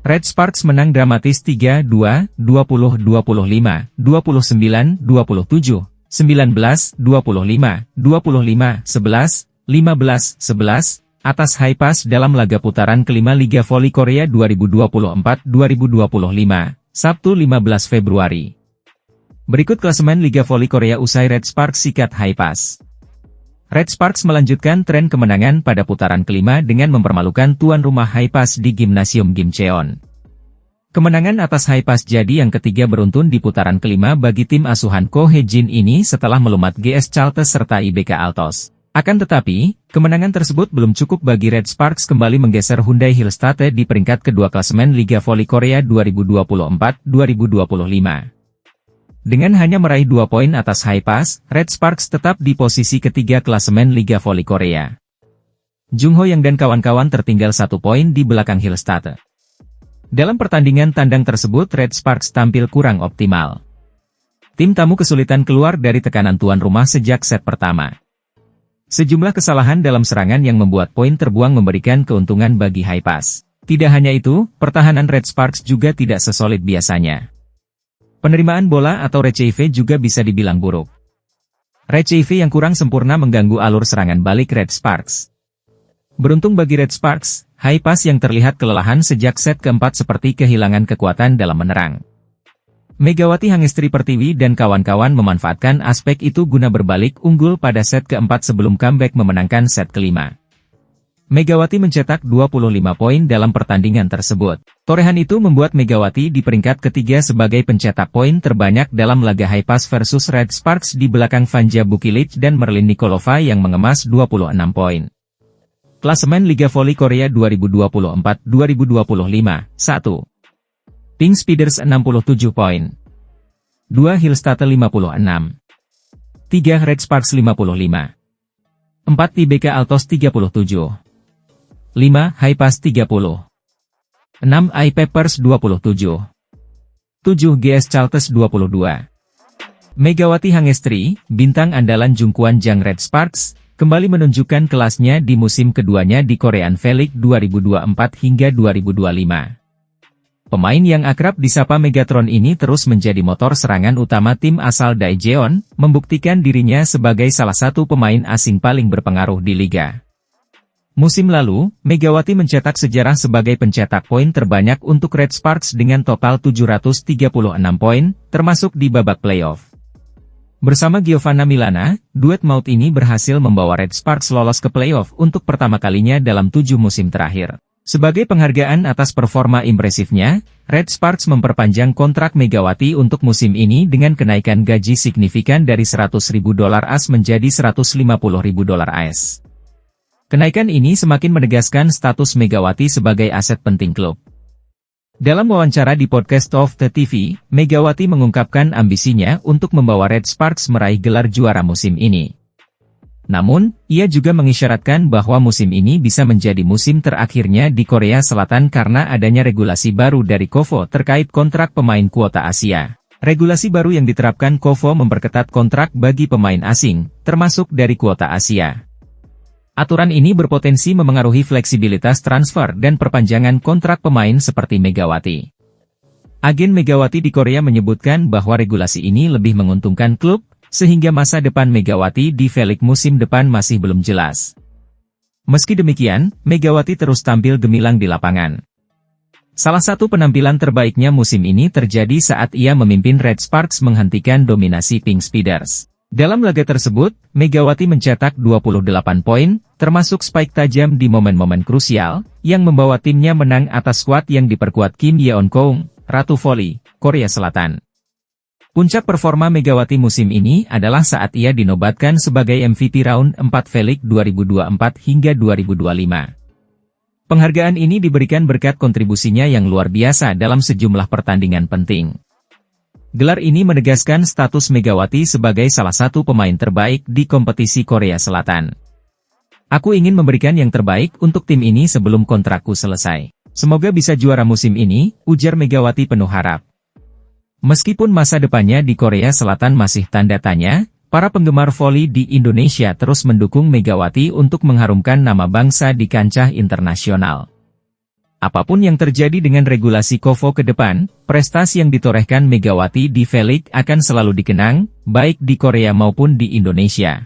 Red Sparks menang dramatis 3-2, 20-25, 29-27, 19-25, 25-11, 15-11, atas Haipas dalam laga putaran kelima Liga Voli Korea 2024-2025, Sabtu 15 Februari. Berikut klasemen Liga Voli Korea usai Red Sparks sikat Haipas. Red Sparks melanjutkan tren kemenangan pada putaran kelima dengan mempermalukan tuan rumah Haipas di Gimnasium Gimcheon. Kemenangan atas Haipas jadi yang ketiga beruntun di putaran kelima bagi tim asuhan Ko Hye-jin ini setelah melumat GS Chalters serta IBK Altos. Akan tetapi, kemenangan tersebut belum cukup bagi Red Sparks kembali menggeser Hyundai Hillstate di peringkat kedua klasemen Liga Voli Korea 2024-2025. Dengan hanya meraih 2 poin atas Haipas, Red Sparks tetap di posisi ketiga klasemen Liga Voli Korea. Jung Ho Yang dan kawan-kawan tertinggal 1 poin di belakang Hillstate. Dalam pertandingan tandang tersebut Red Sparks tampil kurang optimal. Tim tamu kesulitan keluar dari tekanan tuan rumah sejak set pertama. Sejumlah kesalahan dalam serangan yang membuat poin terbuang memberikan keuntungan bagi Haipas. Tidak hanya itu, pertahanan Red Sparks juga tidak sesolid biasanya. Penerimaan bola atau receive juga bisa dibilang buruk. Receive yang kurang sempurna mengganggu alur serangan balik Red Sparks. Beruntung bagi Red Sparks, Haipas yang terlihat kelelahan sejak set keempat seperti kehilangan kekuatan dalam menerang. Megawati Hangestri Pertiwi dan kawan-kawan memanfaatkan aspek itu guna berbalik unggul pada set keempat sebelum comeback memenangkan set kelima. Megawati mencetak 25 poin dalam pertandingan tersebut. Torehan itu membuat Megawati di peringkat ketiga sebagai pencetak poin terbanyak dalam laga Haipas versus Red Sparks di belakang Vanja Bukilic dan Merlin Nikolova yang mengemas 26 poin. Klasemen Liga Voli Korea 2024-2025, 1. Pink Speeders 67 poin. 2. Hillstate 56. 3. Red Sparks 55. 4. IBK Altos 37. 5. Haipas 30. 6. iPapers 27. 7. GS Chalters 22. Megawati Hangestri, bintang andalan Jungkwan Jang Red Sparks, kembali menunjukkan kelasnya di musim keduanya di Korean V-League 2024 hingga 2025. Pemain yang akrab disapa Megatron ini terus menjadi motor serangan utama tim asal Daejeon, membuktikan dirinya sebagai salah satu pemain asing paling berpengaruh di liga. Musim lalu, Megawati mencetak sejarah sebagai pencetak poin terbanyak untuk Red Sparks dengan total 736 poin, termasuk di babak playoff. Bersama Giovanna Milana, duet maut ini berhasil membawa Red Sparks lolos ke playoff untuk pertama kalinya dalam 7 musim terakhir. Sebagai penghargaan atas performa impresifnya, Red Sparks memperpanjang kontrak Megawati untuk musim ini dengan kenaikan gaji signifikan dari $100.000 AS menjadi $150.000 AS. Kenaikan ini semakin menegaskan status Megawati sebagai aset penting klub. Dalam wawancara di podcast of the TV, Megawati mengungkapkan ambisinya untuk membawa Red Sparks meraih gelar juara musim ini. Namun, ia juga mengisyaratkan bahwa musim ini bisa menjadi musim terakhirnya di Korea Selatan karena adanya regulasi baru dari KOFO terkait kontrak pemain kuota Asia. Regulasi baru yang diterapkan KOFO memperketat kontrak bagi pemain asing, termasuk dari kuota Asia. Aturan ini berpotensi memengaruhi fleksibilitas transfer dan perpanjangan kontrak pemain seperti Megawati. Agen Megawati di Korea menyebutkan bahwa regulasi ini lebih menguntungkan klub, sehingga masa depan Megawati di V-League musim depan masih belum jelas. Meski demikian, Megawati terus tampil gemilang di lapangan. Salah satu penampilan terbaiknya musim ini terjadi saat ia memimpin Red Sparks menghentikan dominasi Pink Speeders. Dalam laga tersebut, Megawati mencetak 28 poin, termasuk spike tajam di momen-momen krusial, yang membawa timnya menang atas skuad yang diperkuat Kim Yeon-kung, Ratu Voli, Korea Selatan. Puncak performa Megawati musim ini adalah saat ia dinobatkan sebagai MVP Round 4 V-League 2024 hingga 2025. Penghargaan ini diberikan berkat kontribusinya yang luar biasa dalam sejumlah pertandingan penting. Gelar ini menegaskan status Megawati sebagai salah satu pemain terbaik di kompetisi Korea Selatan. Aku ingin memberikan yang terbaik untuk tim ini sebelum kontrakku selesai. Semoga bisa juara musim ini, ujar Megawati penuh harap. Meskipun masa depannya di Korea Selatan masih tanda tanya, para penggemar voli di Indonesia terus mendukung Megawati untuk mengharumkan nama bangsa di kancah internasional. Apapun yang terjadi dengan regulasi KOFO ke depan, prestasi yang ditorehkan Megawati di V-League akan selalu dikenang, baik di Korea maupun di Indonesia.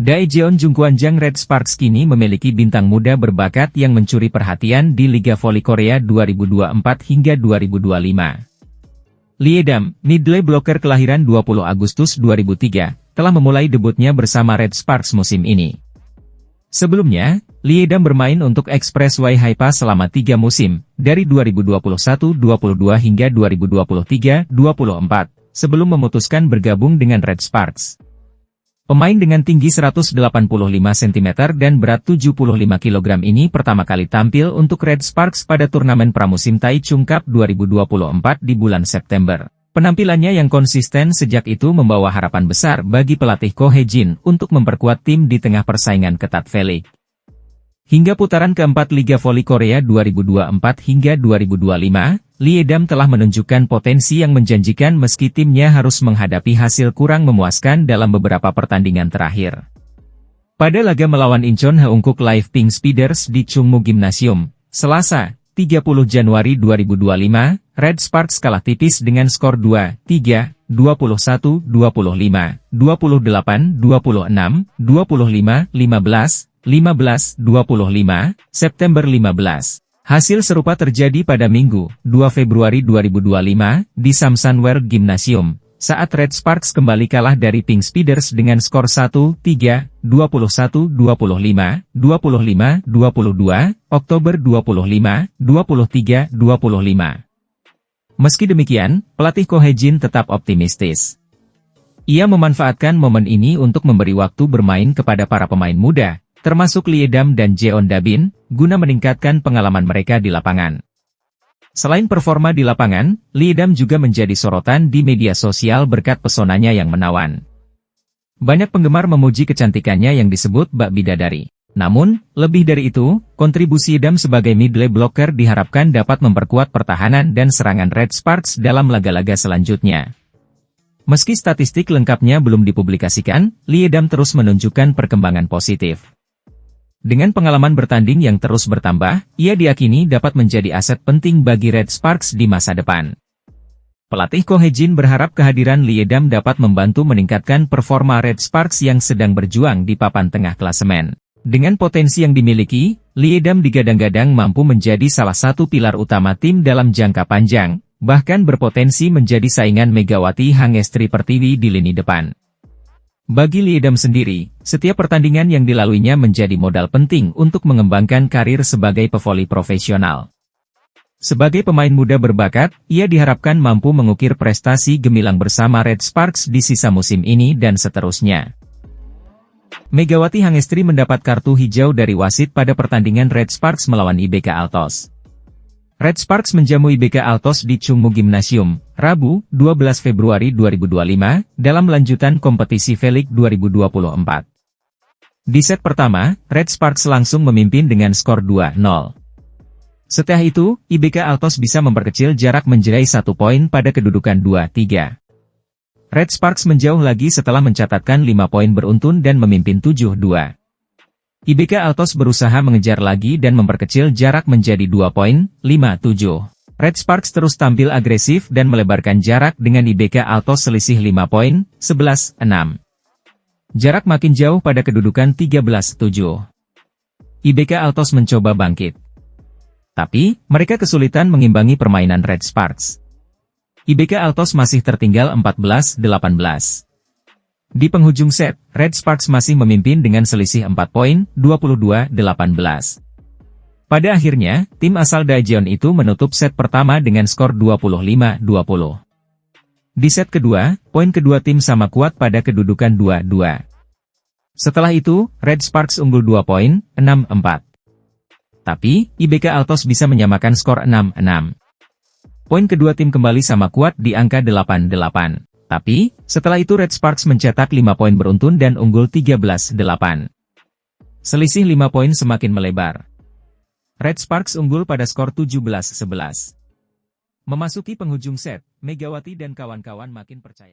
Daejeon Jungkwanjang Red Sparks kini memiliki bintang muda berbakat yang mencuri perhatian di Liga Voli Korea 2024 hingga 2025. Lee Dam, middle blocker kelahiran 20 Agustus 2003, telah memulai debutnya bersama Red Sparks musim ini. Sebelumnya, Lee Dam bermain untuk Express Y Haifa selama 3 musim, dari 2021-22 hingga 2023-24, sebelum memutuskan bergabung dengan Red Sparks. Pemain dengan tinggi 185 cm dan berat 75 kg ini pertama kali tampil untuk Red Sparks pada turnamen pramusim Taichung Cup 2024 di bulan September. Penampilannya yang konsisten sejak itu membawa harapan besar bagi pelatih Ko Hae-jin untuk memperkuat tim di tengah persaingan ketat V-League. Hingga putaran keempat Liga Voli Korea 2024 hingga 2025, Lee Dam telah menunjukkan potensi yang menjanjikan meski timnya harus menghadapi hasil kurang memuaskan dalam beberapa pertandingan terakhir. Pada laga melawan Incheon Haeunkook Live Pink Speeders di Chungmu Gymnasium, Selasa, 30 Januari 2025, Red Sparks kalah tipis dengan skor 2-3, 21-25, 28-26, 25-15, 15-25, September 15. Hasil serupa terjadi pada Minggu, 2 Februari 2025, di Samsan World Gymnasium, saat Red Sparks kembali kalah dari Pink Speeders dengan skor 1-3, 21-25, 25-22, Oktober 25, 23-25. Meski demikian, pelatih Ko Hae-jin tetap optimistis. Ia memanfaatkan momen ini untuk memberi waktu bermain kepada para pemain muda, termasuk Lee Dam dan Jeon Dabin, guna meningkatkan pengalaman mereka di lapangan. Selain performa di lapangan, Lee Dam juga menjadi sorotan di media sosial berkat pesonanya yang menawan. Banyak penggemar memuji kecantikannya yang disebut bak bidadari. Namun, lebih dari itu, kontribusi Dam sebagai middle blocker diharapkan dapat memperkuat pertahanan dan serangan Red Sparks dalam laga-laga selanjutnya. Meski statistik lengkapnya belum dipublikasikan, Lee Dam terus menunjukkan perkembangan positif. Dengan pengalaman bertanding yang terus bertambah, ia diyakini dapat menjadi aset penting bagi Red Sparks di masa depan. Pelatih Ko Hae-jin berharap kehadiran Lee Dam dapat membantu meningkatkan performa Red Sparks yang sedang berjuang di papan tengah klasemen. Dengan potensi yang dimiliki, Lee Dam digadang-gadang mampu menjadi salah satu pilar utama tim dalam jangka panjang, bahkan berpotensi menjadi saingan Megawati Hangestri Pertiwi di lini depan. Bagi Lee Dam sendiri, setiap pertandingan yang dilaluinya menjadi modal penting untuk mengembangkan karir sebagai pevoli profesional. Sebagai pemain muda berbakat, ia diharapkan mampu mengukir prestasi gemilang bersama Red Sparks di sisa musim ini dan seterusnya. Megawati Hangestri mendapat kartu hijau dari wasit pada pertandingan Red Sparks melawan IBK Altos. Red Sparks menjamu IBK Altos di Chungmu Gymnasium, Rabu, 12 Februari 2025, dalam lanjutan kompetisi V-League 2024. Di set pertama, Red Sparks langsung memimpin dengan skor 2-0. Setelah itu, IBK Altos bisa memperkecil jarak menjadi 1 poin pada kedudukan 2-3. Red Sparks menjauh lagi setelah mencatatkan 5 poin beruntun dan memimpin 7-2. IBK Altos berusaha mengejar lagi dan memperkecil jarak menjadi 2 poin, 5-7. Red Sparks terus tampil agresif dan melebarkan jarak dengan IBK Altos selisih 5 poin, 11-6. Jarak makin jauh pada kedudukan 13-7. IBK Altos mencoba bangkit. Tapi, mereka kesulitan mengimbangi permainan Red Sparks. IBK Altos masih tertinggal 14-18. Di penghujung set, Red Sparks masih memimpin dengan selisih 4 poin, 22-18. Pada akhirnya, tim asal Daejeon itu menutup set pertama dengan skor 25-20. Di set kedua, poin kedua tim sama kuat pada kedudukan 2-2. Setelah itu, Red Sparks unggul 2 poin, 6-4. Tapi, IBK Altos bisa menyamakan skor 6-6. Poin kedua tim kembali sama kuat di angka 8-8. Tapi, setelah itu Red Sparks mencetak 5 poin beruntun dan unggul 13-8. Selisih 5 poin semakin melebar. Red Sparks unggul pada skor 17-11. Memasuki penghujung set, Megawati dan kawan-kawan makin percaya.